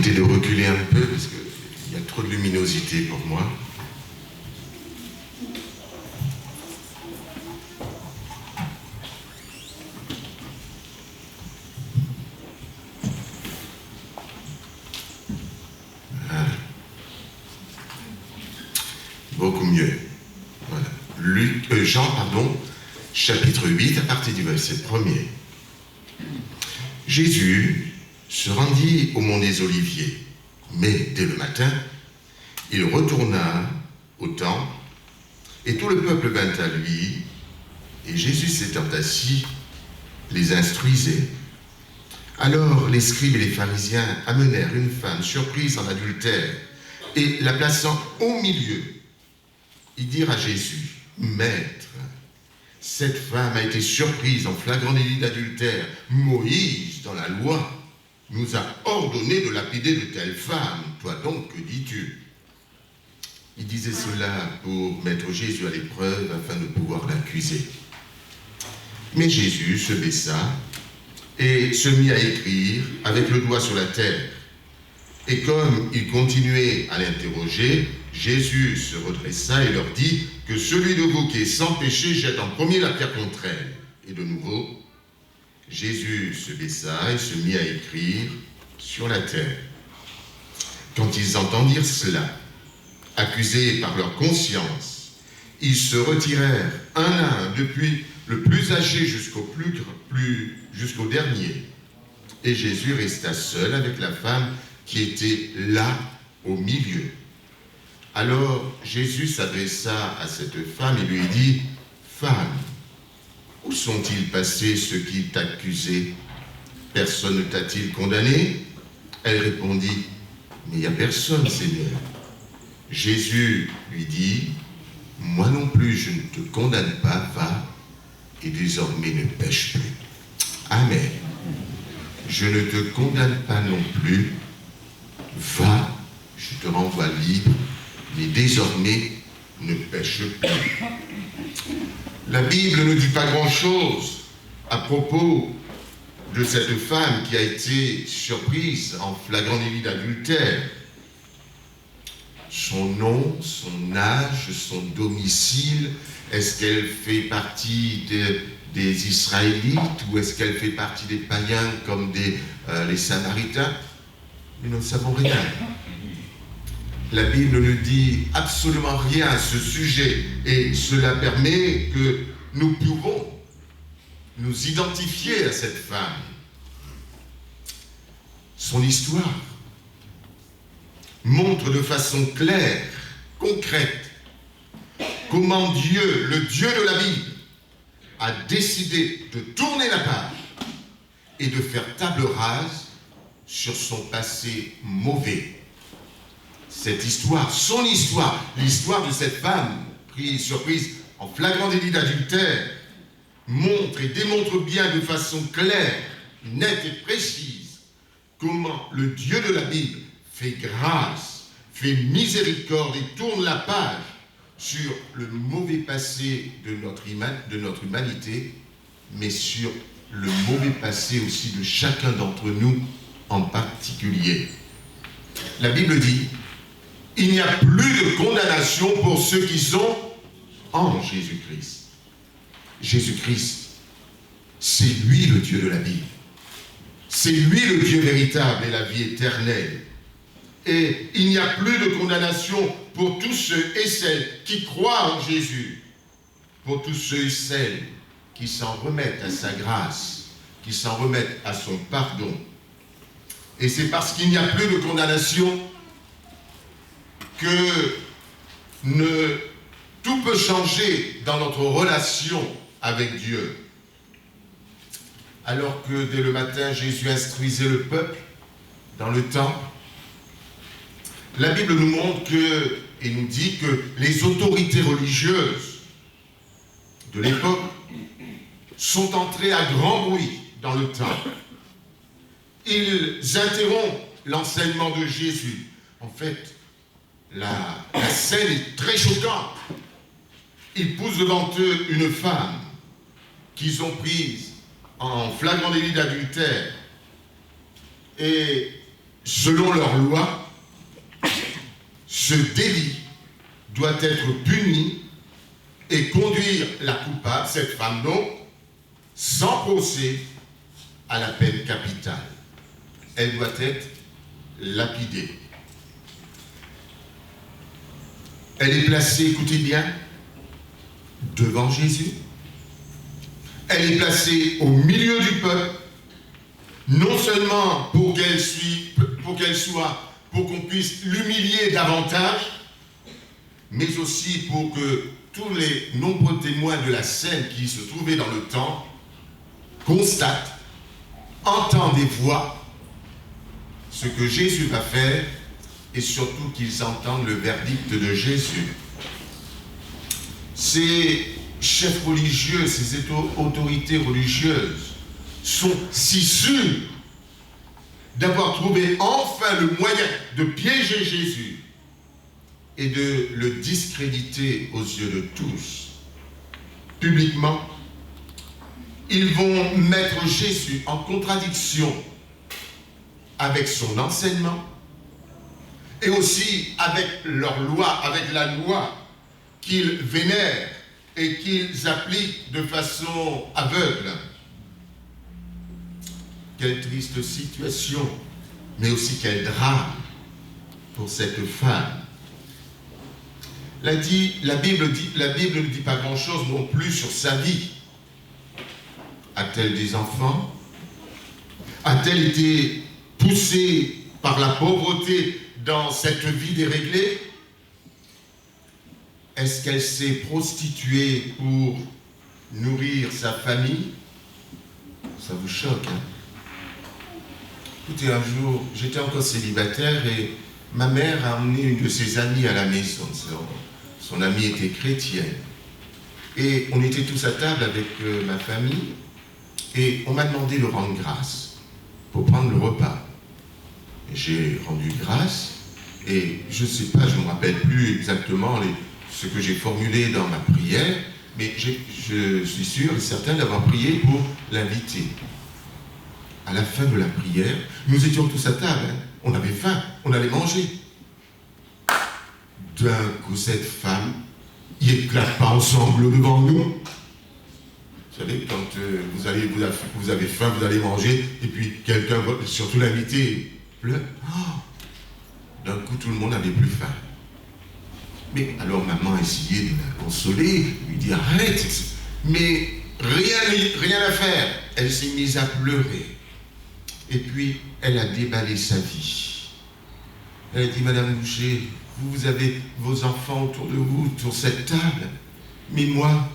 permettez de reculer un peu, parce qu'il y a trop de luminosité pour moi. Beaucoup mieux. Voilà. Jean, chapitre 8, à partir du verset 1er. Jésus se rendit au mont des Oliviers, mais dès le matin, il retourna au temple, et tout le peuple vint à lui, et Jésus s'étant assis, les instruisait. Alors les scribes et les pharisiens amenèrent une femme surprise en adultère, et la plaçant au milieu, ils dirent à Jésus, « Maître, cette femme a été surprise en flagrant délit d'adultère. Moïse, dans la loi, nous a ordonné de lapider de telles femmes. Toi donc, que dis-tu » Il disait cela pour mettre Jésus à l'épreuve afin de pouvoir l'accuser. Mais Jésus se baissa et se mit à écrire avec le doigt sur la terre. Et comme il continuait à l'interroger, Jésus se redressa et leur dit que celui de vous qui est sans péché jette en premier la pierre contre elle. Et de nouveau, Jésus se baissa et se mit à écrire sur la terre. Quand ils entendirent cela, accusés par leur conscience, ils se retirèrent un à un, depuis le plus âgé jusqu'au dernier. Et Jésus resta seul avec la femme qui était là au milieu. Alors Jésus s'adressa à cette femme et lui dit, « Femme, où sont-ils passés ceux qui t'accusaient? Personne ne t'a-t-il condamné ?» Elle répondit, « Mais il n'y a personne, Seigneur. » Jésus lui dit, « Moi non plus, je ne te condamne pas, va, et désormais ne pêche plus. » Amen. Je ne te condamne pas non plus, va, je te renvoie libre, mais désormais ne pêche plus. La Bible ne dit pas grand-chose à propos de cette femme qui a été surprise en flagrant délit d'adultère. Son nom, son âge, son domicile, est-ce qu'elle fait partie des Israélites ou est-ce qu'elle fait partie des païens comme les Samaritains? Mais nous ne savons rien. La Bible ne dit absolument rien à ce sujet et cela permet que nous pouvons nous identifier à cette femme. Son histoire montre de façon claire, concrète, comment Dieu, le Dieu de la Bible, a décidé de tourner la page et de faire table rase sur son passé mauvais. Cette histoire, son histoire, l'histoire de cette femme prise surprise en flagrant délit d'adultère, montre et démontre bien de façon claire, nette et précise comment le Dieu de la Bible fait grâce, fait miséricorde et tourne la page sur le mauvais passé de notre humanité, mais sur le mauvais passé aussi de chacun d'entre nous en particulier. La Bible dit, il n'y a plus de condamnation pour ceux qui sont en Jésus-Christ. Jésus-Christ, c'est lui le Dieu de la Bible. C'est lui le Dieu véritable et la vie éternelle. Et il n'y a plus de condamnation pour tous ceux et celles qui croient en Jésus, pour tous ceux et celles qui s'en remettent à sa grâce, qui s'en remettent à son pardon. Et c'est parce qu'il n'y a plus de condamnation que tout peut changer dans notre relation avec Dieu. Alors que dès le matin, Jésus instruisait le peuple dans le temple, la Bible nous montre et nous dit que les autorités religieuses de l'époque sont entrées à grand bruit dans le temple. Ils interrompent l'enseignement de Jésus. En fait, la scène est très choquante. Ils poussent devant eux une femme qu'ils ont prise en flagrant délit d'adultère. Et selon leur loi, ce délit doit être puni et conduire la coupable, cette femme donc, sans procès, à la peine capitale. Elle doit être lapidée. Elle est placée, écoutez bien, devant Jésus. Elle est placée au milieu du peuple, non seulement pour qu'on puisse l'humilier davantage, mais aussi pour que tous les nombreux témoins de la scène qui se trouvaient dans le temple constatent, entendent et voient ce que Jésus va faire et surtout qu'ils entendent le verdict de Jésus. Ces chefs religieux, ces autorités religieuses sont si sûrs d'avoir trouvé enfin le moyen de piéger Jésus et de le discréditer aux yeux de tous. Publiquement, ils vont mettre Jésus en contradiction avec son enseignement et aussi avec leur loi, avec la loi qu'ils vénèrent et qu'ils appliquent de façon aveugle. Quelle triste situation, mais aussi quel drame pour cette femme. La Bible ne dit pas grand-chose non plus sur sa vie. A-t-elle des enfants? A-t-elle été poussée par la pauvreté dans cette vie déréglée? Est-ce qu'elle s'est prostituée pour nourrir sa famille? Ça vous choque, hein? Écoutez, un jour, j'étais encore célibataire et ma mère a emmené une de ses amies à la maison. Son amie était chrétienne. Et on était tous à table avec ma famille et on m'a demandé de rendre grâce pour prendre le repas. J'ai rendu grâce et je ne sais pas, je ne me rappelle plus exactement ce que j'ai formulé dans ma prière, mais je suis sûr et certain d'avoir prié pour l'inviter. À la fin de la prière, nous étions tous à table, hein. On avait faim, on allait manger. D'un coup, cette femme, il éclate pas en sanglots devant nous. Vous savez, quand vous avez faim, vous allez manger, et puis quelqu'un, surtout l'invité, pleure. Oh, d'un coup, tout le monde n'avait plus faim. Mais alors maman a essayé de la consoler, lui dire arrête, mais rien à faire. Elle s'est mise à pleurer. Et puis, elle a déballé sa vie. Elle a dit, Madame Boucher, vous avez vos enfants autour de vous, sur cette table. Mais moi,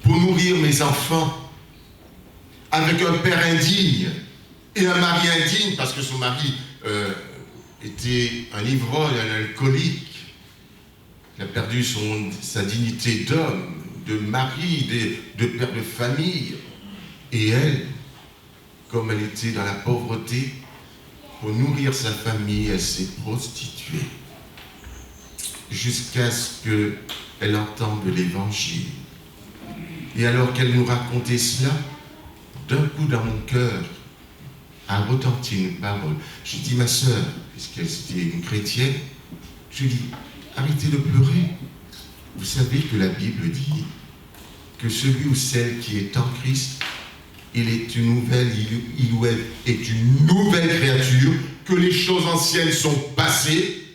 pour nourrir mes enfants, avec un père indigne et un mari indigne, parce que son mari était un ivrogne, un alcoolique, il a perdu sa dignité d'homme, de mari, de père de famille. Et elle, comme elle était dans la pauvreté, pour nourrir sa famille, elle s'est prostituée. Jusqu'à ce qu'elle entende l'Évangile. Et alors qu'elle nous racontait cela, d'un coup dans mon cœur, a retenti une parole. J'ai dit, ma sœur, puisqu'elle était une chrétienne, je lui ai dit, arrêtez de pleurer. Vous savez que la Bible dit que celui ou celle qui est en Christ, il est une nouvelle créature, que les choses anciennes sont passées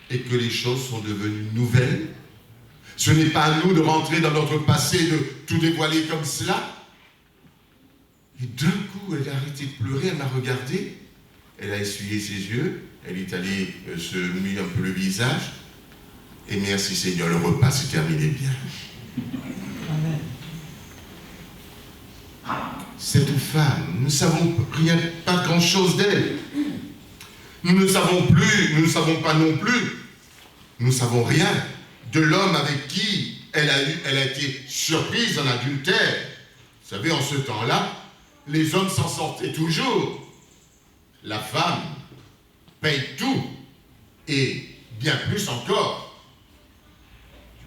et que les choses sont devenues nouvelles. Ce n'est pas à nous de rentrer dans notre passé, de tout dévoiler comme cela. Et d'un coup, elle a arrêté de pleurer, elle m'a regardé, elle a essuyé ses yeux, elle est allée se mouiller un peu le visage, et merci Seigneur, le repas s'est terminé bien. Amen. Cette femme, nous ne savons rien, pas grand-chose d'elle. Nous ne savons pas non plus, nous ne savons rien de l'homme avec qui elle a été surprise en adultère. Vous savez, en ce temps-là, les hommes s'en sortaient toujours. La femme paye tout, et bien plus encore.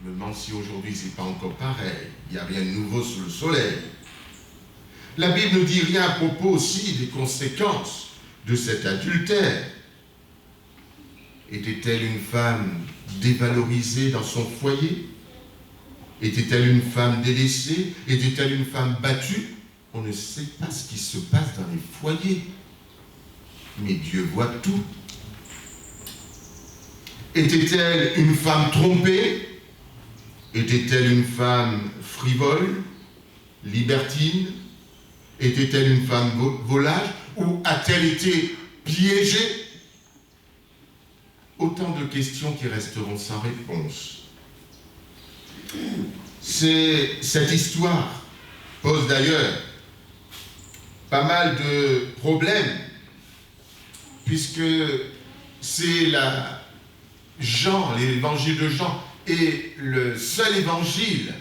Je me demande si aujourd'hui c'est pas encore pareil. Il n'y a rien de nouveau sous le soleil. La Bible ne dit rien à propos aussi des conséquences de cet adultère? Était-elle une femme dévalorisée dans son foyer? Était-elle une femme délaissée? Était-elle une femme battue? On ne sait pas ce qui se passe dans les foyers. Mais Dieu voit tout. Était-elle une femme trompée? Était-elle une femme frivole, libertine? Était-elle une femme volage? Ou a-t-elle été piégée? Autant de questions qui resteront sans réponse. Cette histoire pose d'ailleurs pas mal de problèmes, puisque c'est l'évangile de Jean est le seul évangile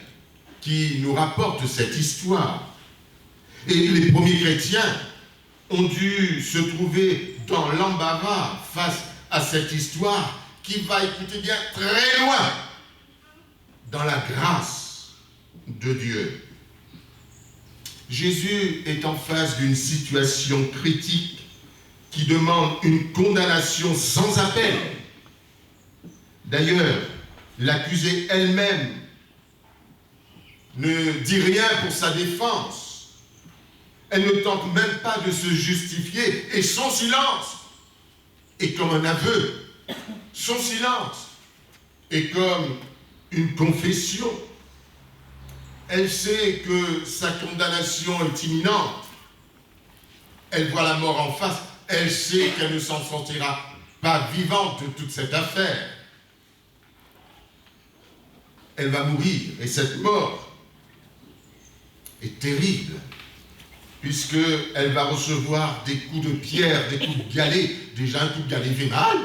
qui nous rapporte cette histoire. Et les premiers chrétiens ont dû se trouver dans l'embarras face à cette histoire qui va, écoutez bien, très loin dans la grâce de Dieu. Jésus est en face d'une situation critique qui demande une condamnation sans appel. D'ailleurs, l'accusée elle-même ne dit rien pour sa défense. Elle ne tente même pas de se justifier et son silence est comme un aveu. Son silence est comme une confession. Elle sait que sa condamnation est imminente. Elle voit la mort en face. Elle sait qu'elle ne s'en sortira pas vivante de toute cette affaire. Elle va mourir. Et cette mort est terrible, puisqu'elle va recevoir des coups de pierre, des coups de galet. Déjà, un coup de galet fait mal.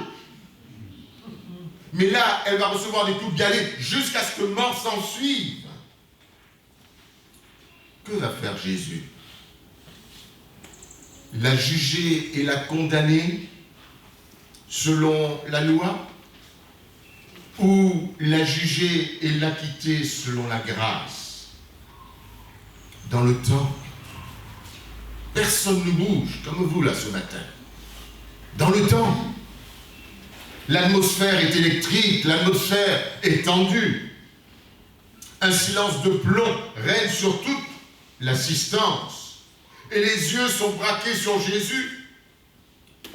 Mais là, elle va recevoir des coups de galet jusqu'à ce que mort s'en suive. Que va faire Jésus? La juger et la condamner selon la loi, ou la juger et l'acquitter selon la grâce? Dans le temple, personne ne bouge, comme vous là ce matin. Dans le temple, l'atmosphère est électrique, l'atmosphère est tendue. Un silence de plomb règne sur toute l'assistance. Et les yeux sont braqués sur Jésus.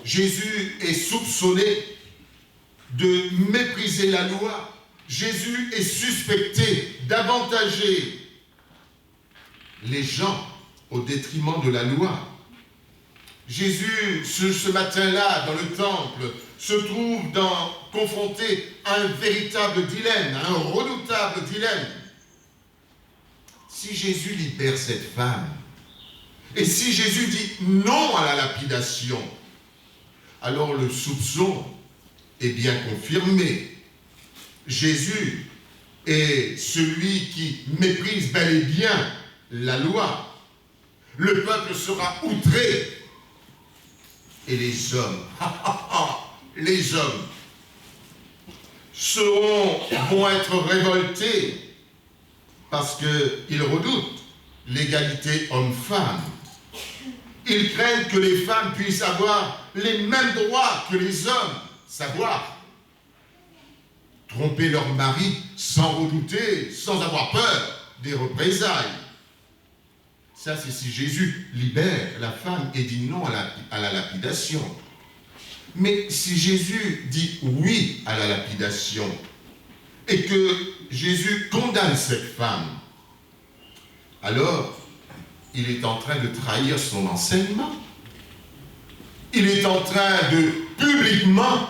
Jésus est soupçonné de mépriser la loi. Jésus est suspecté d'avantager les gens au détriment de la loi. Jésus, ce matin-là, dans le temple, se trouve confronté à un véritable dilemme, à un redoutable dilemme. Si Jésus libère cette femme, et si Jésus dit non à la lapidation, alors le soupçon est bien confirmé. Jésus est celui qui méprise bel et bien la loi. Le peuple sera outré. Et les hommes, les hommes vont être révoltés parce qu'ils redoutent l'égalité homme-femme. Ils craignent que les femmes puissent avoir les mêmes droits que les hommes, savoir tromper leur mari sans redouter, sans avoir peur des représailles. Ça, c'est si Jésus libère la femme et dit non à la lapidation. Mais si Jésus dit oui à la lapidation et que Jésus condamne cette femme, alors il est en train de trahir son enseignement. Il est en train de publiquement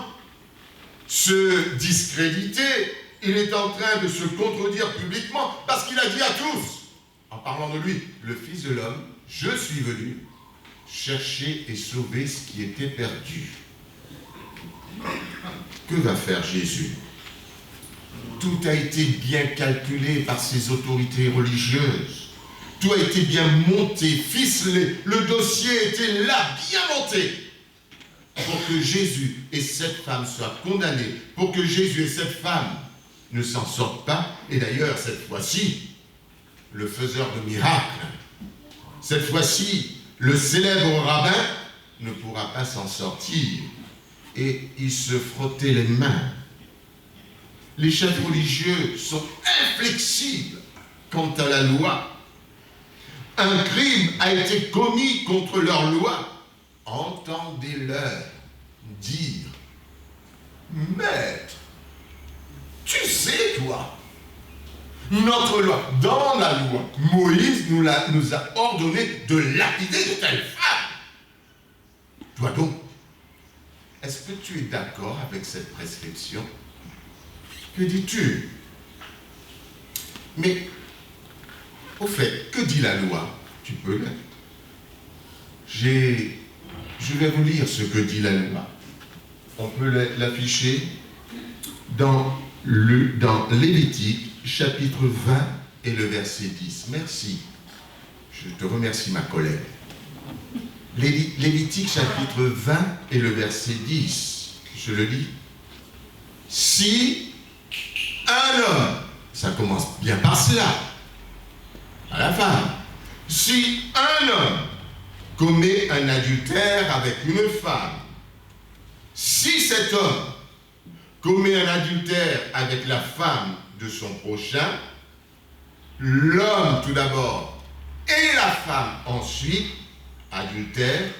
se discréditer. Il est en train de se contredire publiquement parce qu'il a dit à tous, en parlant de lui, le Fils de l'homme, je suis venu chercher et sauver ce qui était perdu. Que va faire Jésus? Tout a été bien calculé par ses autorités religieuses. Tout a été bien monté, ficelé. Le dossier était là, bien monté, pour que Jésus et cette femme soient condamnés, pour que Jésus et cette femme ne s'en sortent pas. Et d'ailleurs, cette fois-ci, le faiseur de miracles, cette fois-ci, le célèbre rabbin, ne pourra pas s'en sortir. Et il se frottait les mains. Les chefs religieux sont inflexibles quant à la loi. Un crime a été commis contre leur loi. Entendez-leur dire, Maître, tu sais, toi, notre loi, dans la loi, Moïse nous a ordonné de lapider de telles femmes. Toi donc, est-ce que tu es d'accord avec cette prescription? Que dis-tu? Mais, au fait, que dit la loi? Tu peux le... Je vais vous lire ce que dit la loi. On peut l'afficher dans Lévitique, chapitre 20 et le verset 10. Merci. Je te remercie, ma collègue. Lévitique, chapitre 20 et le verset 10. Je le lis. Si un homme, ça commence bien par cela, à la femme, si un homme commet un adultère avec une femme, si cet homme commet un adultère avec la femme de son prochain, l'homme tout d'abord et la femme ensuite, adultère,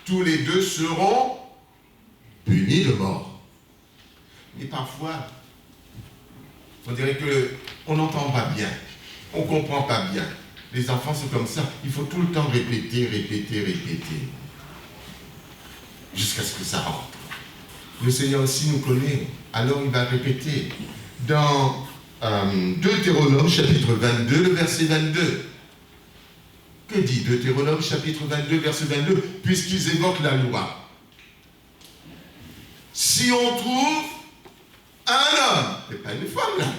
tous les deux seront punis de mort. Mais parfois, on dirait qu'on n'entend pas bien, on ne comprend pas bien. Les enfants sont comme ça, il faut tout le temps répéter, jusqu'à ce que ça rentre. Le Seigneur aussi nous connaît, alors il va répéter. Dans Deutéronome, chapitre 22, le verset 22. Que dit Deutéronome, chapitre 22, verset 22, puisqu'ils évoquent la loi? Si on trouve un homme, et pas une femme là,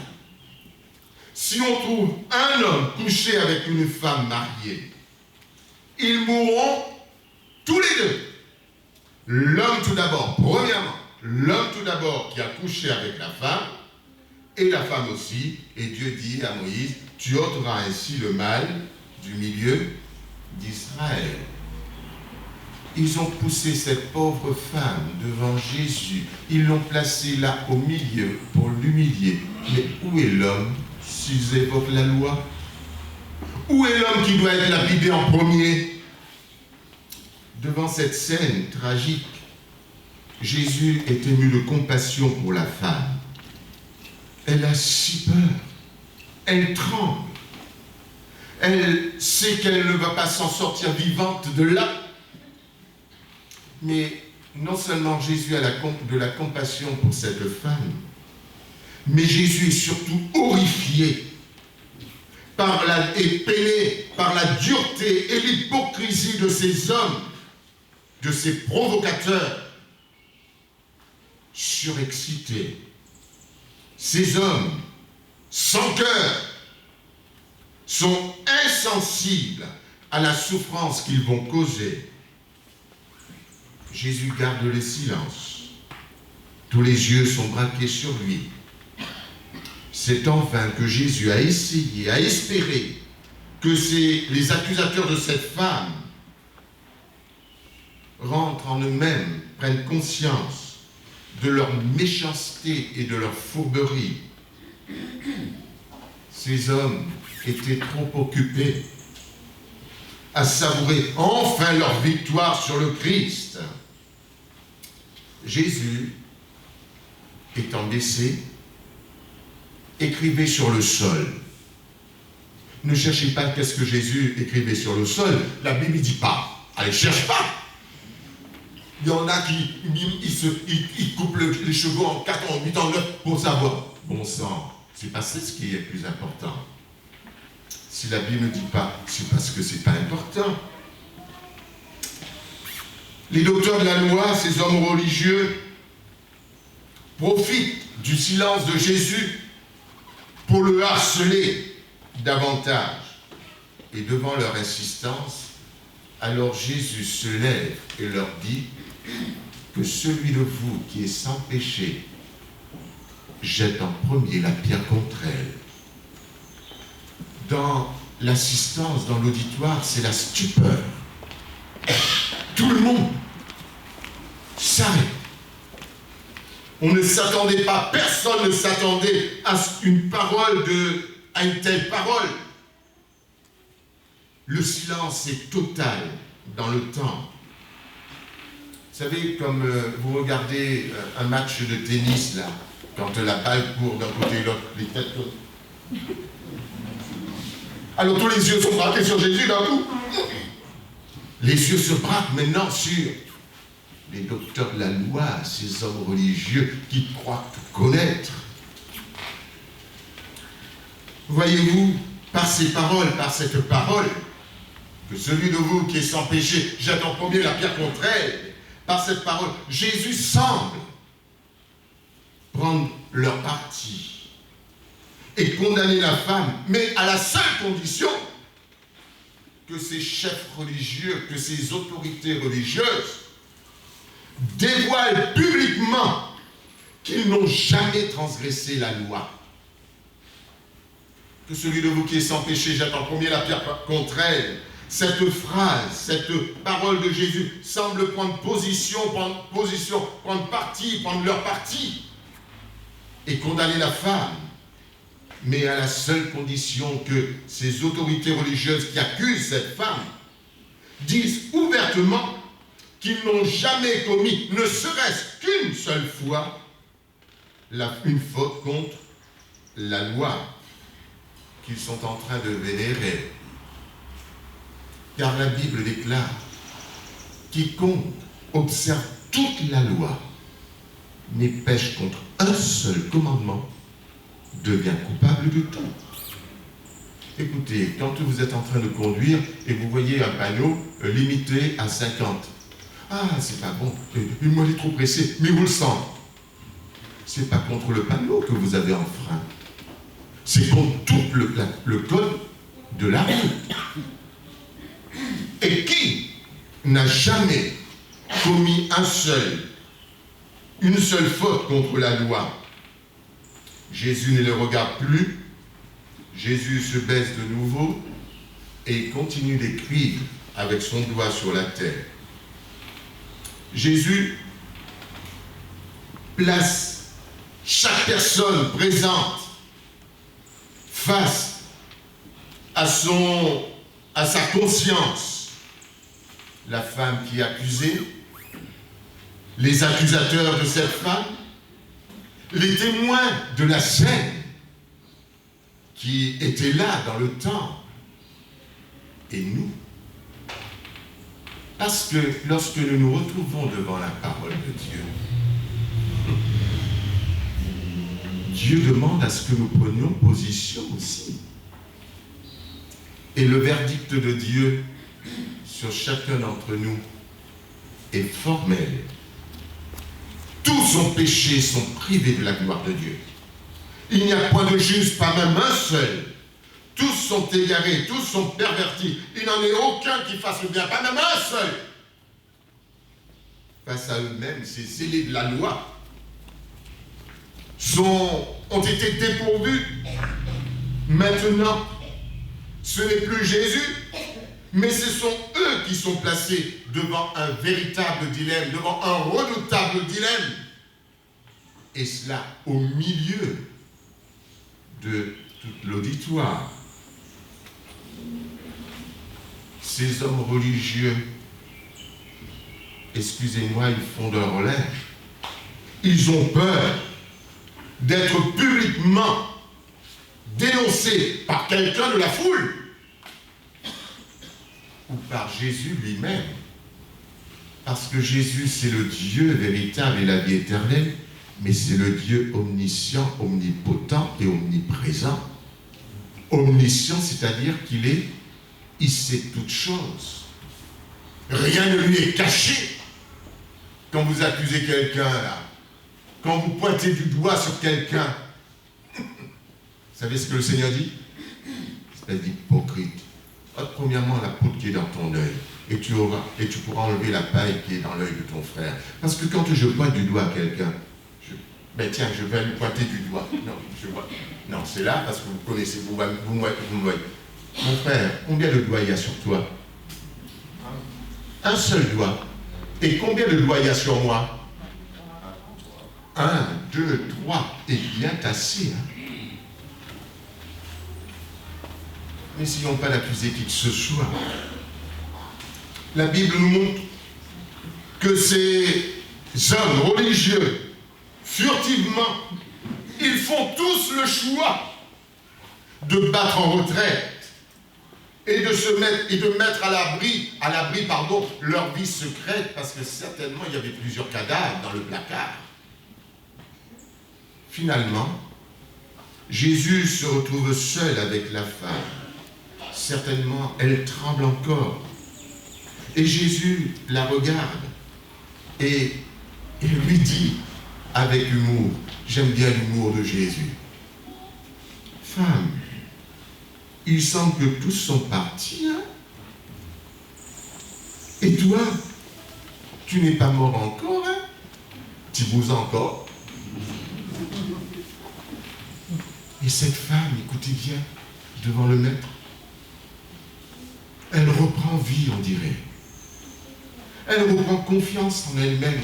si on trouve un homme couché avec une femme mariée, ils mourront tous les deux. L'homme tout d'abord, premièrement, l'homme tout d'abord qui a couché avec la femme, et la femme aussi, et Dieu dit à Moïse, tu ôteras ainsi le mal du milieu d'Israël. Ils ont poussé cette pauvre femme devant Jésus, ils l'ont placée là au milieu pour l'humilier. Mais où est l'homme s'ils évoquent la loi? Où est l'homme qui doit être lapidé en premier? Devant cette scène tragique, Jésus est ému de compassion pour la femme. Elle a si peur, elle tremble, elle sait qu'elle ne va pas s'en sortir vivante de là. Mais non seulement Jésus a de la compassion pour cette femme, mais Jésus est surtout horrifié et peiné par la dureté et l'hypocrisie de ces hommes, de ces provocateurs surexcités. Ces hommes, sans cœur, sont insensibles à la souffrance qu'ils vont causer. Jésus garde le silence. Tous les yeux sont braqués sur lui. C'est en vain que Jésus a essayé, a espéré que les accusateurs de cette femme rentrent en eux-mêmes, prennent conscience de leur méchanceté et de leur fourberie. Ces hommes étaient trop occupés à savourer enfin leur victoire sur le Christ. Jésus, étant baissé, écrivait sur le sol. Ne cherchez pas qu'est-ce que Jésus écrivait sur le sol. La Bible ne dit pas. Allez, cherche pas. Il y en a qui coupent les cheveux en 4, en 8, en 9 pour savoir. Bon sang, c'est pas ça ce qui est le plus important. Si la Bible ne dit pas, c'est parce que c'est pas important. Les docteurs de la loi, ces hommes religieux, profitent du silence de Jésus pour le harceler davantage. Et devant leur insistance, alors Jésus se lève et leur dit que celui de vous qui est sans péché jette en premier la pierre contre elle. Dans l'assistance, dans l'auditoire, c'est la stupeur. Tout le monde On ne s'attendait pas, personne ne s'attendait à une telle parole. Le silence est total dans le temps. Vous savez, comme vous regardez un match de tennis, là, quand la balle court d'un côté et l'autre, les têtes tournent. Alors tous les yeux sont braqués sur Jésus d'un coup. Les yeux se braquent maintenant sur les docteurs de la loi, ces hommes religieux qui croient tout connaître. Voyez-vous, par ces paroles, par cette parole, que celui de vous qui est sans péché jette en premier la pierre contre elle, par cette parole, Jésus semble prendre leur parti et condamner la femme, mais à la seule condition que ces chefs religieux, que ces autorités religieuses dévoilent publiquement qu'ils n'ont jamais transgressé la loi. Que celui de vous qui est sans péché jette en premier la pierre contre elle. Cette phrase, cette parole de Jésus semble prendre prendre parti, prendre leur parti et condamner la femme, mais à la seule condition que ces autorités religieuses qui accusent cette femme disent ouvertement qu'ils n'ont jamais commis, ne serait-ce qu'une seule fois, une faute contre la loi qu'ils sont en train de vénérer. Car la Bible déclare, quiconque observe toute la loi, mais pêche contre un seul commandement, devient coupable de tout. Écoutez, quand vous êtes en train de conduire et vous voyez un panneau limité à 50, ah, c'est pas bon, moi il est trop pressé, mais vous le sentez. C'est pas contre le panneau que vous avez enfreint, c'est contre tout le code de la route. Et qui n'a jamais commis une seule faute contre la loi? Jésus ne le regarde plus, Jésus se baisse de nouveau et continue d'écrire avec son doigt sur la terre. Jésus place chaque personne présente face à sa conscience. La femme qui est accusée, les accusateurs de cette femme, les témoins de la scène qui étaient là dans le temps, et nous. Parce que lorsque nous nous retrouvons devant la parole de Dieu, Dieu demande à ce que nous prenions position aussi. Et le verdict de Dieu sur chacun d'entre nous est formel. Tous ont péché, sont privés de la gloire de Dieu. Il n'y a point de juste, pas même un seul. Tous sont égarés, tous sont pervertis. Il n'en est aucun qui fasse le bien, pas même un seul. Face à eux-mêmes, ces zélés de la loi ont été dépourvus. Maintenant, ce n'est plus Jésus, mais ce sont eux qui sont placés devant un véritable dilemme, devant un redoutable dilemme. Et cela au milieu de tout l'auditoire. Ces hommes religieux, excusez-moi, ils font de leur relève. Ils ont peur d'être publiquement dénoncés par quelqu'un de la foule ou par Jésus lui-même. Parce que Jésus, c'est le Dieu véritable et la vie éternelle, mais c'est le Dieu omniscient, omnipotent et omniprésent. Omniscient, c'est-à-dire il sait toutes choses. Rien ne lui est caché. Quand vous accusez quelqu'un, là, quand vous pointez du doigt sur quelqu'un, vous savez ce que le Seigneur dit? Espèce d'hypocrite. Premièrement, la poudre qui est dans ton œil, et tu pourras enlever la paille qui est dans l'œil de ton frère. Parce que quand je pointe du doigt à quelqu'un, tiens, je vais lui pointer du doigt. Non, je vois. Non, c'est là parce que vous connaissez, vous me voyez. Mon frère, combien de doigts il y a sur toi? Un seul doigt. Et combien de doigts il y a sur moi? 1, 2, 3, et bien tassé. Hein. N'essayons pas d'accuser qui que ce soit. La Bible nous montre que ces hommes religieux, furtivement, ils font tous le choix de battre en retraite et de mettre à l'abri, leur vie secrète, parce que certainement il y avait plusieurs cadavres dans le placard. Finalement, Jésus se retrouve seul avec la femme. Certainement, elle tremble encore. Et Jésus la regarde et lui dit avec humour, j'aime bien l'humour de Jésus, femme, il semble que tous sont partis, hein? Et toi, tu n'es pas mort encore, hein? Tu bouges encore? Et cette femme, écoutez bien, devant le maître, elle reprend vie, on dirait. Elle reprend confiance en elle-même.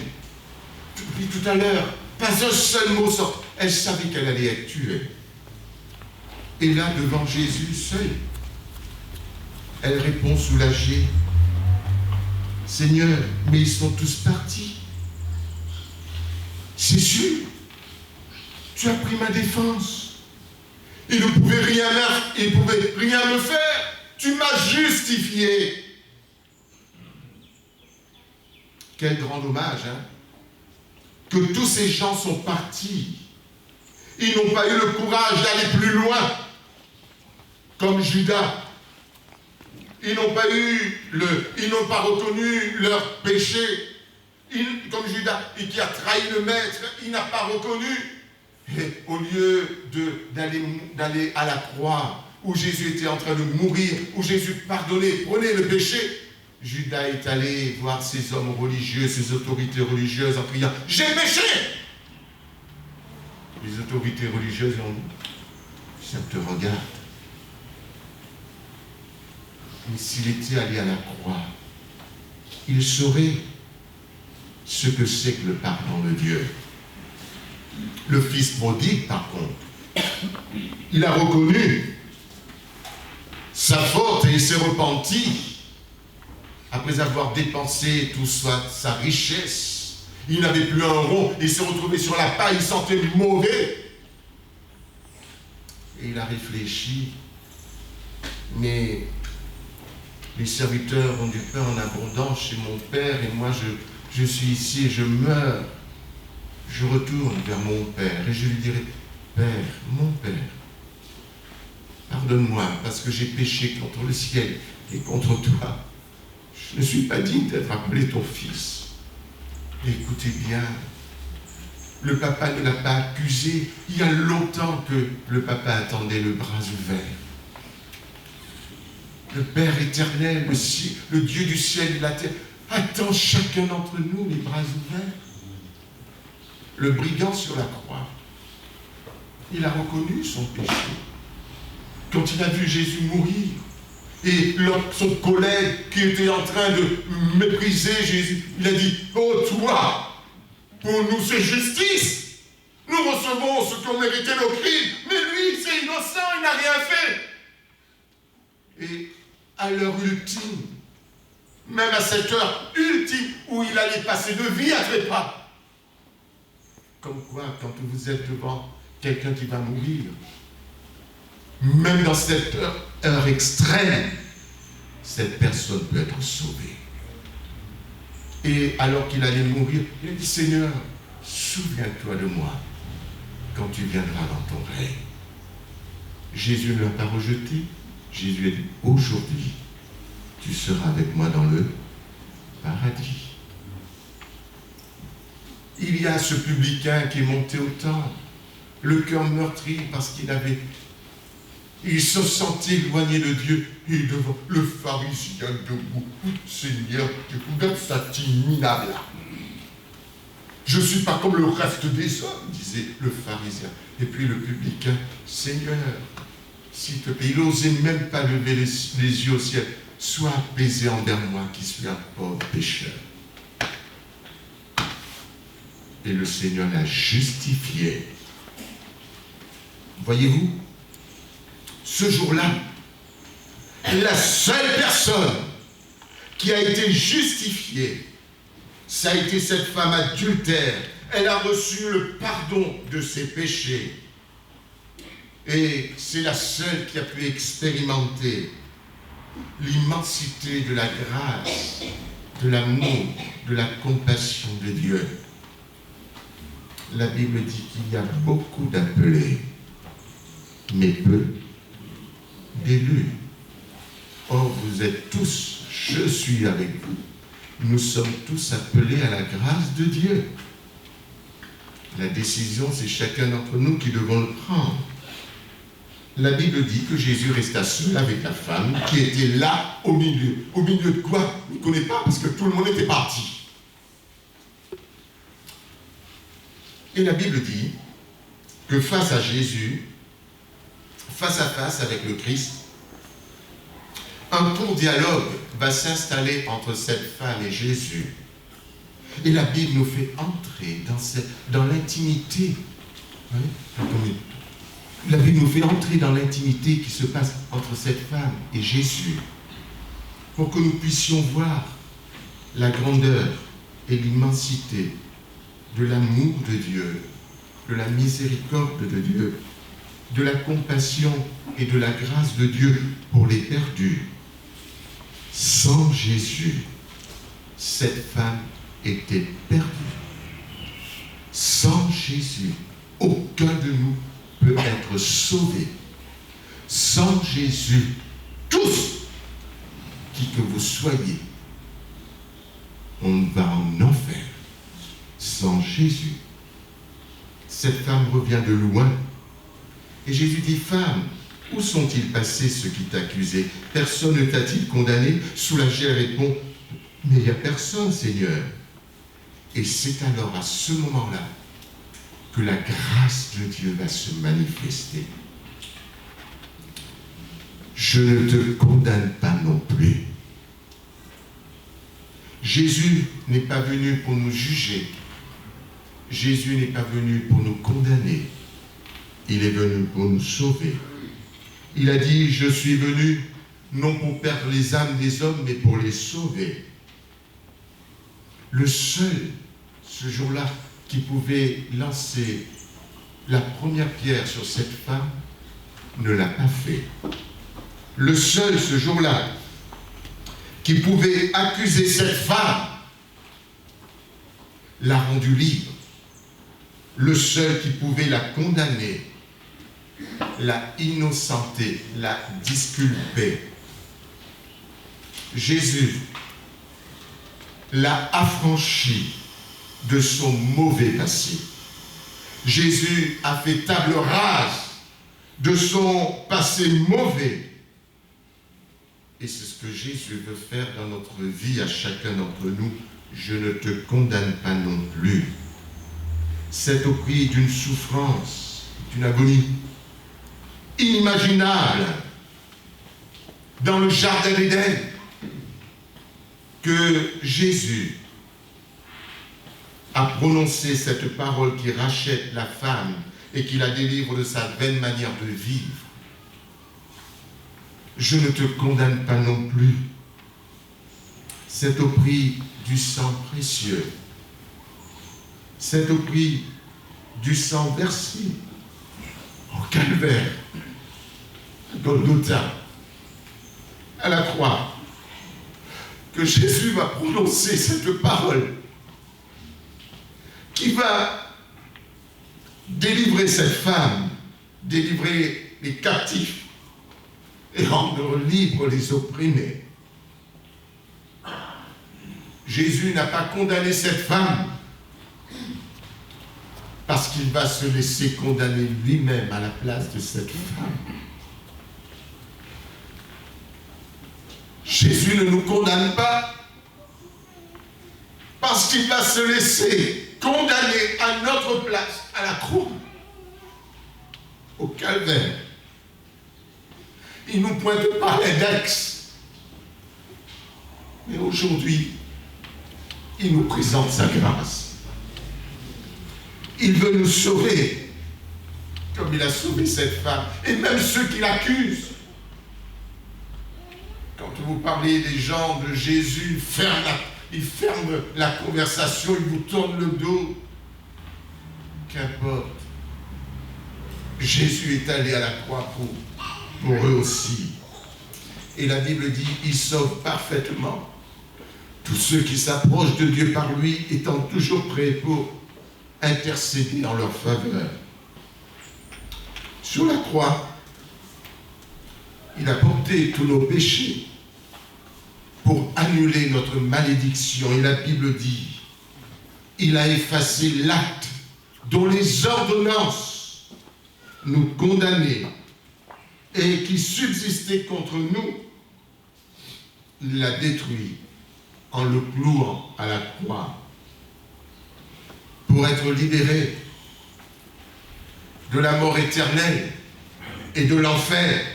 Depuis tout à l'heure, pas un seul mot sort. Elle savait qu'elle allait être tuée. Et là, devant Jésus seul, elle répond soulagée, « Seigneur, mais ils sont tous partis. C'est sûr, tu as pris ma défense. Ils ne pouvaient rien me faire. Tu m'as justifié. » Quel grand dommage, hein? Que tous ces gens sont partis. Ils n'ont pas eu le courage d'aller plus loin, comme Judas. Ils n'ont pas reconnu leur péché. Comme Judas, et qui a trahi le maître, il n'a pas reconnu. Et au lieu d'aller à la croix, où Jésus était en train de mourir, où Jésus pardonnait, prenait le péché, Judas est allé voir ces hommes religieux, ces autorités religieuses en criant « J'ai péché !» Les autorités religieuses ont dit « Ça te regarde. » Mais s'il était allé à la croix, il saurait ce que c'est que le pardon de Dieu. Le fils prodigue, par contre, il a reconnu sa faute et il s'est repenti. Après avoir dépensé toute sa richesse, il n'avait plus un rond, il s'est retrouvé sur la paille, il sentait mauvais. Et il a réfléchi, mais les serviteurs ont du pain en abondance chez mon père, et moi je suis ici et je meurs. Je retourne vers mon père et je lui dirai, Père, mon père, pardonne-moi parce que j'ai péché contre le ciel et contre toi. Je ne suis pas digne d'être appelé ton fils. Et écoutez bien, le papa ne l'a pas accusé. Il y a longtemps que le papa attendait le bras ouvert. Le Père éternel, le Dieu du ciel et de la terre, attend chacun d'entre nous les bras ouverts. Le brigand sur la croix, il a reconnu son péché. Quand il a vu Jésus mourir, et son collègue qui était en train de mépriser Jésus, il a dit, « Oh toi, pour nous c'est justice. Nous recevons ce qu'ont mérité nos crimes, mais lui c'est innocent, il n'a rien fait. » Et à l'heure ultime, même à cette heure ultime où il allait passer de vie à trépas, comme quoi, quand vous êtes devant quelqu'un qui va mourir, même dans cette heure extrême, cette personne peut être sauvée. Et alors qu'il allait mourir, il a dit, Seigneur, souviens-toi de moi quand tu viendras dans ton règne. Jésus ne l'a pas rejeté. Jésus a dit, aujourd'hui, tu seras avec moi dans le paradis. Il y a ce publicain qui est monté au temple, le cœur meurtri parce il se sentait éloigné de Dieu, et devant le pharisien debout, Seigneur, regarde cet minable là. Je ne suis pas comme le reste des hommes, disait le pharisien. Et puis le publicain, Seigneur, s'il te plaît, il n'osait même pas lever les yeux au ciel. Sois apaisé envers moi qui suis un pauvre pécheur. et le Seigneur l'a justifiée. Voyez-vous, ce jour-là, la seule personne qui a été justifiée, ça a été cette femme adultère. Elle a reçu le pardon de ses péchés. Et c'est la seule qui a pu expérimenter l'immensité de la grâce, de l'amour, de la compassion de Dieu. La Bible dit qu'il y a beaucoup d'appelés, mais peu d'élus. Or, vous êtes tous, je suis avec vous, nous sommes tous appelés à la grâce de Dieu. La décision, c'est chacun d'entre nous qui devons le prendre. La Bible dit que Jésus resta seul avec la femme qui était là au milieu. Au milieu de quoi? On ne connaît pas parce que tout le monde était parti. Et la Bible dit que face à Jésus, face à face avec le Christ, un court dialogue va s'installer entre cette femme et Jésus. Et la Bible nous fait entrer dans l'intimité. La Bible nous fait entrer dans l'intimité qui se passe entre cette femme et Jésus, pour que nous puissions voir la grandeur et l'immensité de l'amour de Dieu, de la miséricorde de Dieu, de la compassion et de la grâce de Dieu pour les perdus. Sans Jésus, cette femme était perdue. Sans Jésus, aucun de nous peut être sauvé. Sans Jésus, tous, qui que vous soyez, on va en enfer. Sans Jésus. Cette femme revient de loin. Et Jésus dit, femme, où sont-ils passés ceux qui t'accusaient? Personne ne t'a-t-il condamné? Soulagée, elle répond, mais il n'y a personne, Seigneur. Et c'est alors à ce moment-là que la grâce de Dieu va se manifester. Je ne te condamne pas non plus. Jésus n'est pas venu pour nous juger. Jésus n'est pas venu pour nous condamner. Il est venu pour nous sauver. Il a dit, je suis venu non pour perdre les âmes des hommes, mais pour les sauver. Le seul, ce jour-là, qui pouvait lancer la première pierre sur cette femme, ne l'a pas fait. Le seul, ce jour-là, qui pouvait accuser cette femme, l'a rendue libre. Le seul qui pouvait la condamner, l'a innocentée, l'a disculpée. Jésus l'a affranchie de son mauvais passé. Jésus a fait table rase de son passé mauvais. Et c'est ce que Jésus veut faire dans notre vie à chacun d'entre nous. Je ne te condamne pas non plus. C'est au prix d'une souffrance, d'une agonie inimaginable dans le jardin d'Éden que Jésus a prononcé cette parole qui rachète la femme et qui la délivre de sa vaine manière de vivre. Je ne te condamne pas non plus. C'est au prix du sang précieux. C'est au prix du sang versé au calvaire, à Golgotha, à la croix, que Jésus va prononcer cette parole qui va délivrer cette femme, délivrer les captifs et rendre libres les opprimés. Jésus n'a pas condamné cette femme parce qu'il va se laisser condamner lui-même à la place de cette femme. Jésus ne nous condamne pas parce qu'il va se laisser condamner à notre place, à la croix, au calvaire. Il ne nous pointe pas l'index, mais aujourd'hui, il nous présente sa grâce. Il veut nous sauver, comme il a sauvé cette femme, et même ceux qui l'accusent. Quand vous parlez des gens de Jésus, ils ferment la conversation, ils vous tournent le dos. Qu'importe. Jésus est allé à la croix pour eux aussi. Et la Bible dit, il sauve parfaitement tous ceux qui s'approchent de Dieu par lui, étant toujours prêts pour intercéder en leur faveur. Sur la croix, il a porté tous nos péchés pour annuler notre malédiction. Et la Bible dit, il a effacé l'acte dont les ordonnances nous condamnaient et qui subsistait contre nous. Il l'a détruit en le clouant à la croix pour être libéré de la mort éternelle et de l'enfer.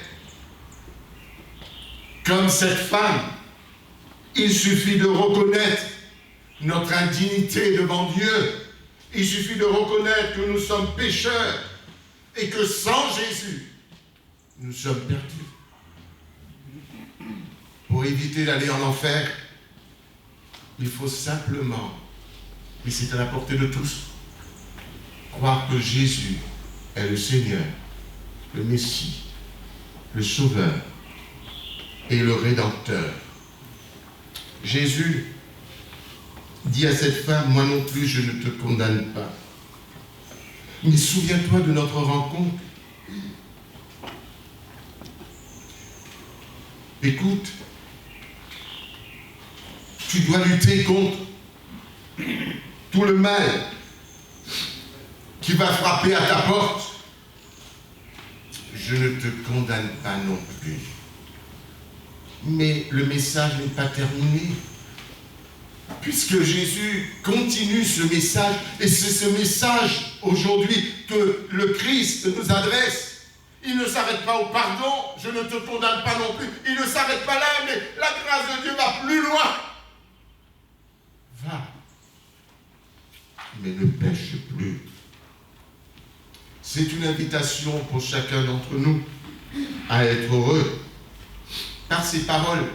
Comme cette femme, il suffit de reconnaître notre indignité devant Dieu. Il suffit de reconnaître que nous sommes pécheurs et que sans Jésus, nous sommes perdus. Pour éviter d'aller en enfer, il faut simplement, et c'est à la portée de tous, croire que Jésus est le Seigneur, le Messie, le Sauveur et le Rédempteur. Jésus dit à cette femme, moi non plus je ne te condamne pas. Mais souviens-toi de notre rencontre. Écoute, tu dois lutter contre tout le mal qui va frapper à ta porte. Je ne te condamne pas non plus. Mais le message n'est pas terminé. Puisque Jésus continue ce message, et c'est ce message aujourd'hui que le Christ nous adresse. Il ne s'arrête pas au pardon, je ne te condamne pas non plus. Il ne s'arrête pas là, mais la grâce de Dieu va plus loin. Va, mais ne pêche plus. C'est une invitation pour chacun d'entre nous à être heureux par ces paroles.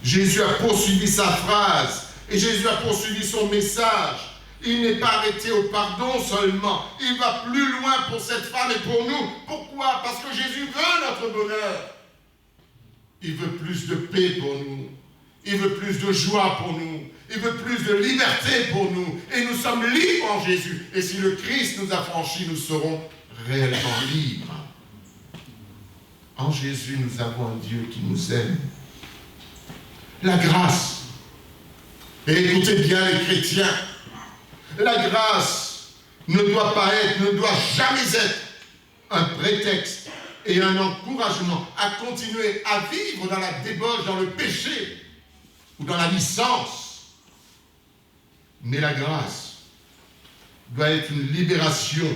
Jésus a poursuivi sa phrase et Jésus a poursuivi son message. Il n'est pas arrêté au pardon seulement. Il va plus loin pour cette femme et pour nous. Pourquoi? Parce que Jésus veut notre bonheur. Il veut plus de paix pour nous. Il veut plus de joie pour nous. Il veut plus de liberté pour nous. Et nous sommes libres en Jésus. Et si le Christ nous a franchis, nous serons réellement libres. En Jésus, nous avons un Dieu qui nous aime. La grâce. Et écoutez bien les chrétiens. La grâce ne doit pas être, ne doit jamais être un prétexte et un encouragement à continuer à vivre dans la débauche, dans le péché ou dans la licence. Mais la grâce doit être une libération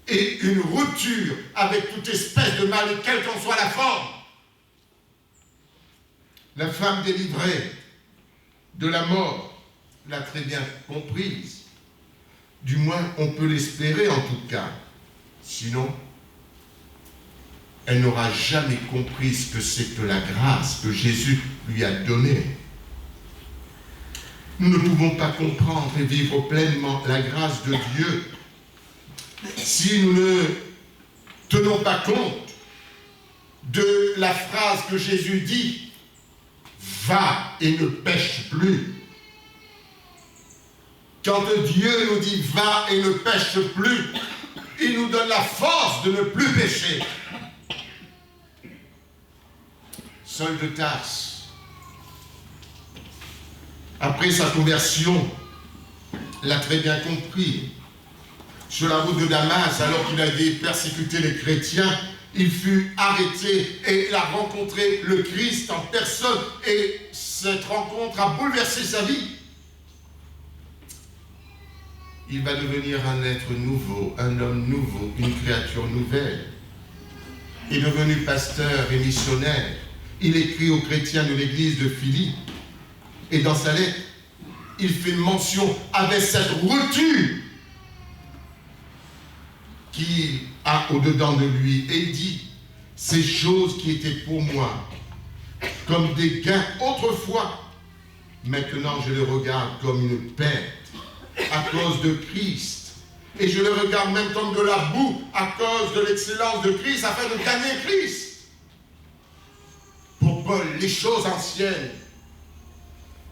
et une rupture avec toute espèce de mal, quelle qu'en soit la forme. La femme délivrée de la mort l'a très bien comprise. Du moins, on peut l'espérer en tout cas. Sinon, elle n'aura jamais compris ce que c'est que la grâce que Jésus lui a donnée. Nous ne pouvons pas comprendre et vivre pleinement la grâce de Dieu si nous ne tenons pas compte de la phrase que Jésus dit « Va et ne pêche plus ». Quand Dieu nous dit « Va et ne pêche plus », il nous donne la force de ne plus pécher. Saul de Tarse, après sa conversion, l'a très bien compris. Sur la route de Damas, alors qu'il avait persécuté les chrétiens, il fut arrêté et il a rencontré le Christ en personne. Et cette rencontre a bouleversé sa vie. Il va devenir un être nouveau, un homme nouveau, une créature nouvelle. Il est devenu pasteur et missionnaire. Il écrit aux chrétiens de l'église de Philippe. Et dans sa lettre, il fait mention avec cette rupture qu'il a au-dedans de lui. Et il dit, ces choses qui étaient pour moi comme des gains autrefois, maintenant je les regarde comme une perte à cause de Christ. Et je les regarde même comme de la boue à cause de l'excellence de Christ, afin de gagner Christ. Pour Paul, les choses anciennes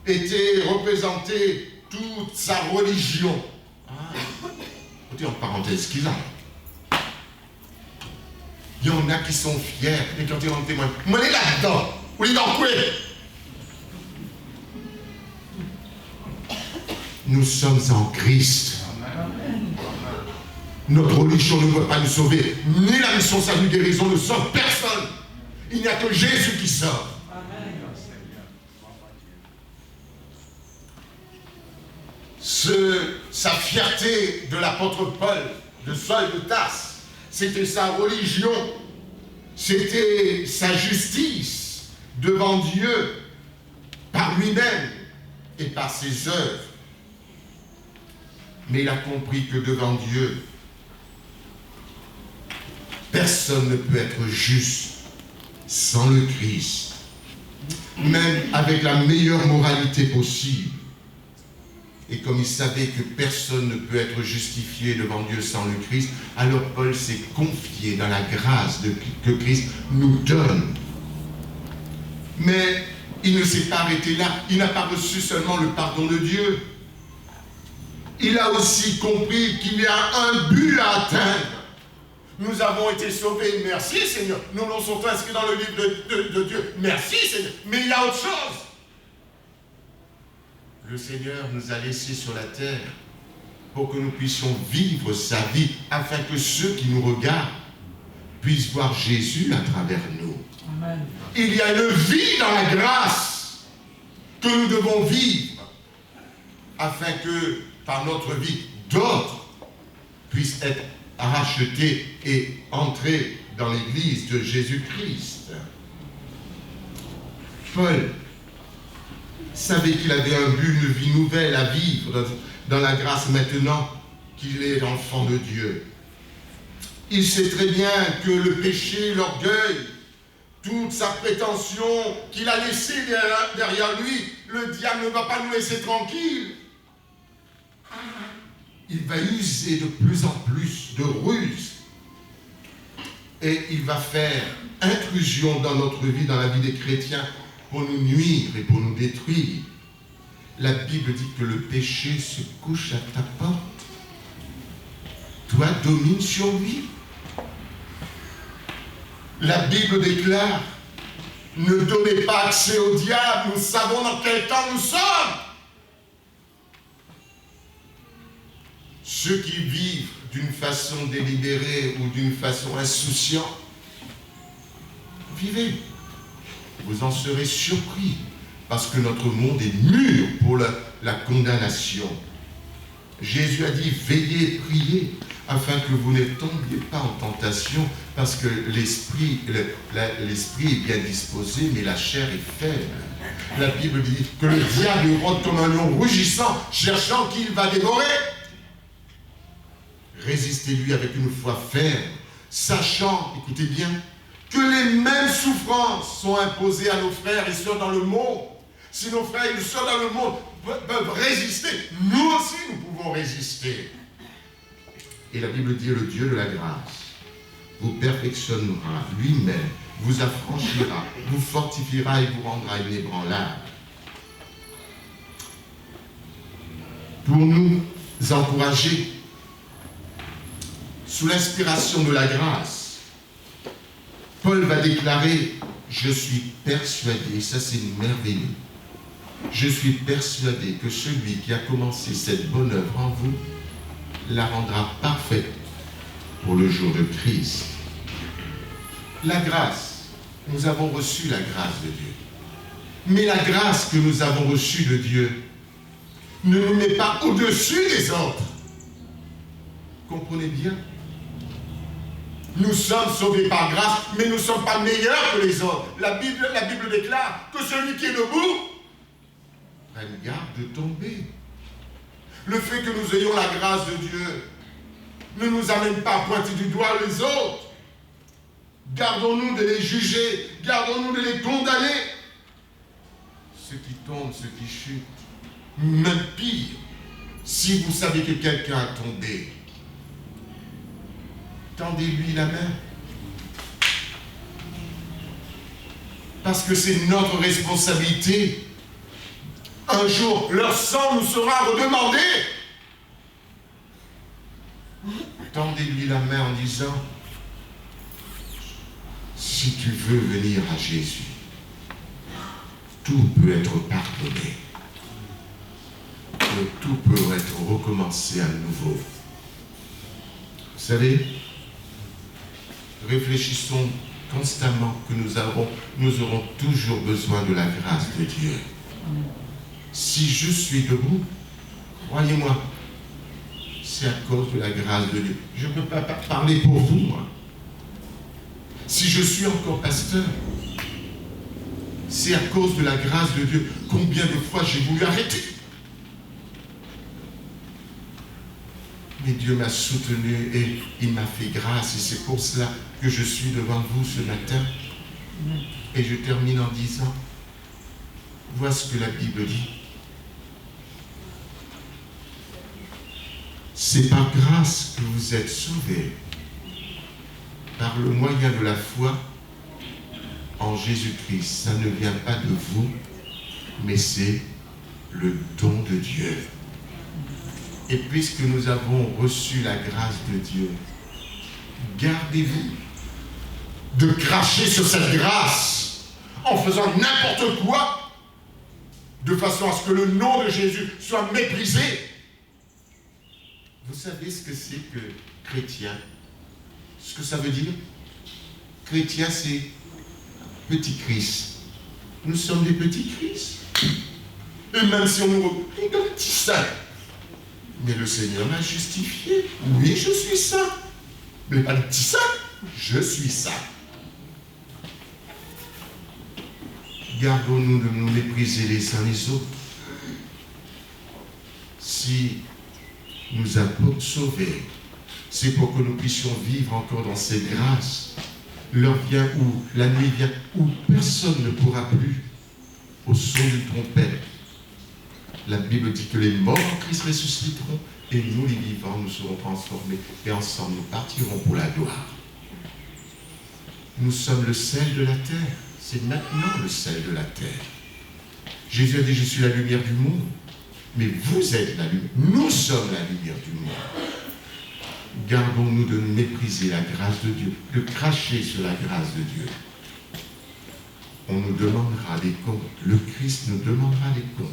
étaient représentées toute sa religion. Écoutez, en parenthèse, qu'il a. Il y en a qui sont fiers, et quand ils rendent témoin, moi, il est là-dedans, ou il est dans quoi? Nous sommes en Christ. Notre religion ne peut pas nous sauver, ni la mission salut guérison ne sauve personne. Il n'y a que Jésus qui sauve. Sa fierté de l'apôtre Paul, de Saul de Tarse, c'était sa religion, c'était sa justice devant Dieu, par lui-même et par ses œuvres. Mais il a compris que devant Dieu, personne ne peut être juste sans le Christ, même avec la meilleure moralité possible. Et comme il savait que personne ne peut être justifié devant Dieu sans le Christ, alors Paul s'est confié dans la grâce que Christ nous donne. Mais il ne s'est pas arrêté là. Il n'a pas reçu seulement le pardon de Dieu. Il a aussi compris qu'il y a un but à atteindre. Nous avons été sauvés. Merci Seigneur. Nous nous sommes inscrits dans le livre de Dieu. Merci Seigneur. Mais il y a autre chose. Le Seigneur nous a laissés sur la terre pour que nous puissions vivre sa vie, afin que ceux qui nous regardent puissent voir Jésus à travers nous. Amen. Il y a une vie dans la grâce que nous devons vivre, afin que par notre vie, d'autres puissent être rachetés et entrer dans l'église de Jésus-Christ. Paul savait qu'il avait un but, une vie nouvelle à vivre dans la grâce maintenant qu'il est l'enfant de Dieu. Il sait très bien que le péché, l'orgueil, toute sa prétention qu'il a laissée derrière lui, le diable ne va pas nous laisser tranquilles. Il va user de plus en plus de ruses et il va faire intrusion dans notre vie, dans la vie des chrétiens, pour nous nuire et pour nous détruire. La Bible dit que le péché se couche à ta porte. Toi, domine sur lui. La Bible déclare, ne donnez pas accès au diable, nous savons dans quel temps nous sommes. Ceux qui vivent d'une façon délibérée ou d'une façon insouciante, vivez. Vous en serez surpris, parce que notre monde est mûr pour la condamnation. Jésus a dit, veillez et priez, afin que vous ne tombiez pas en tentation, parce que l'esprit est bien disposé, mais la chair est faible. La Bible dit que le diable rôde comme un lion rugissant, cherchant qui il va dévorer. Résistez-lui avec une foi ferme, sachant, écoutez bien, que les mêmes souffrances sont imposées à nos frères et sœurs dans le monde. Si nos frères et sœurs dans le monde peuvent résister, nous aussi nous pouvons résister. Et la Bible dit, le Dieu de la grâce vous perfectionnera lui-même, vous affranchira, vous fortifiera et vous rendra inébranlable. Pour nous encourager, sous l'inspiration de la grâce, Paul va déclarer, je suis persuadé, ça c'est merveilleux, je suis persuadé que celui qui a commencé cette bonne œuvre en vous la rendra parfaite pour le jour de Christ. La grâce, nous avons reçu la grâce de Dieu. Mais la grâce que nous avons reçue de Dieu ne nous met pas au-dessus des autres. Comprenez bien? Nous sommes sauvés par grâce, mais nous ne sommes pas meilleurs que les autres. La Bible déclare que celui qui est debout prenne garde de tomber. Le fait que nous ayons la grâce de Dieu ne nous amène pas à pointer du doigt les autres. Gardons-nous de les juger, gardons-nous de les condamner. Ceux qui tombent, ceux qui chutent, même pire, si vous savez que quelqu'un a tombé, tendez-lui la main. Parce que c'est notre responsabilité. Un jour, leur sang nous sera redemandé. Tendez-lui la main en disant, si tu veux venir à Jésus, tout peut être pardonné. Et tout peut être recommencé à nouveau. Vous savez, réfléchissons constamment que nous aurons toujours besoin de la grâce de Dieu. Si je suis debout, croyez-moi, c'est à cause de la grâce de Dieu. Je ne peux pas parler pour vous, moi. Si je suis encore pasteur, c'est à cause de la grâce de Dieu. Combien de fois j'ai voulu arrêter? Mais Dieu m'a soutenu et il m'a fait grâce. Et c'est pour cela que je suis devant vous ce matin. Et je termine en disant, voici ce que la Bible dit. C'est par grâce que vous êtes sauvés, par le moyen de la foi en Jésus-Christ. Ça ne vient pas de vous, mais c'est le don de Dieu. Et puisque nous avons reçu la grâce de Dieu, gardez-vous de cracher sur cette grâce en faisant n'importe quoi, de façon à ce que le nom de Jésus soit méprisé. Vous savez ce que c'est que chrétien? Ce que ça veut dire? Chrétien, c'est petit Christ. Nous sommes des petits Christ. Et même si on nous regarde comme petit saint, mais le Seigneur m'a justifié. Oui, je suis saint. Mais pas le petit saint. Je suis saint. Gardons-nous de nous mépriser les uns les autres. Si nous avons sauvés, c'est pour que nous puissions vivre encore dans cette grâce. L'heure vient où la nuit vient, où personne ne pourra plus, au son d'une trompette. La Bible dit que les morts en Christ ressusciteront et nous, les vivants, nous serons transformés et ensemble nous partirons pour la gloire. Nous sommes le sel de la terre. C'est maintenant le sel de la terre. Jésus a dit, je suis la lumière du monde. Mais vous êtes la lumière. Nous sommes la lumière du monde. Gardons-nous de mépriser la grâce de Dieu, de cracher sur la grâce de Dieu. On nous demandera des comptes. Le Christ nous demandera des comptes.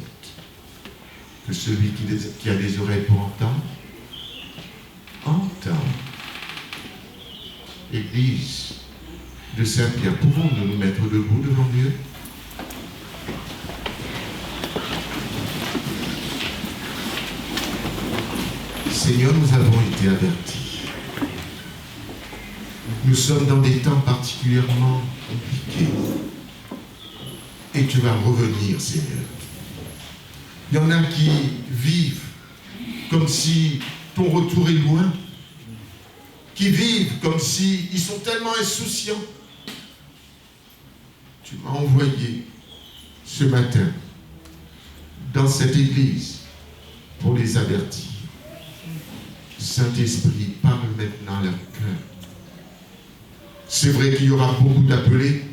Que celui qui a des oreilles pour entendre, entend. Église de Saint-Pierre, pouvons-nous nous mettre debout devant Dieu? Seigneur, nous avons été avertis. Nous sommes dans des temps particulièrement compliqués. Et tu vas revenir, Seigneur. Il y en a qui vivent comme si ton retour est loin, qui vivent comme si ils sont tellement insouciants. Tu m'as envoyé ce matin dans cette église pour les avertir. Saint-Esprit, parle maintenant à leur cœur. C'est vrai qu'il y aura beaucoup d'appelés,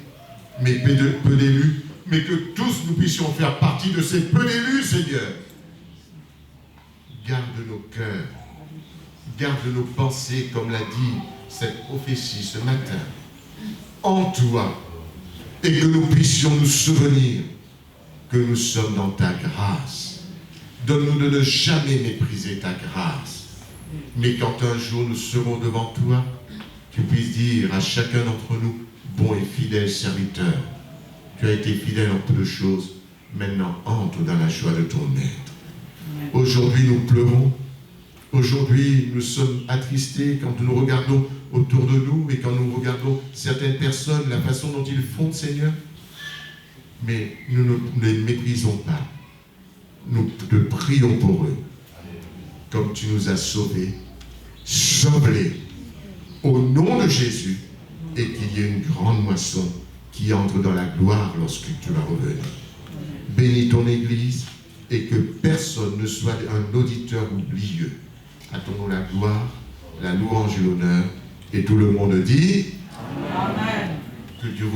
mais peu d'élus, mais que tous nous puissions faire partie de ces peu d'élus, Seigneur. Garde nos cœurs, garde nos pensées, comme l'a dit cette prophétie ce matin, en toi, et que nous puissions nous souvenir que nous sommes dans ta grâce. Donne-nous de ne jamais mépriser ta grâce, mais quand un jour nous serons devant toi, tu puisses dire à chacun d'entre nous, bon et fidèle serviteur, tu as été fidèle en peu de choses, maintenant entre dans la joie de ton maître. Aujourd'hui nous pleurons, aujourd'hui nous sommes attristés quand nous regardons autour de nous et quand nous regardons certaines personnes, la façon dont ils font, Seigneur, mais nous ne les méprisons pas. Nous te prions pour eux, comme tu nous as sauvés. ensevelir au nom de Jésus et qu'il y ait une grande moisson qui entre dans la gloire lorsque tu vas revenir. Bénis ton Église et que personne ne soit un auditeur oublieux. À ton nom la gloire, la louange et l'honneur. Et tout le monde dit Amen. Que Dieu vous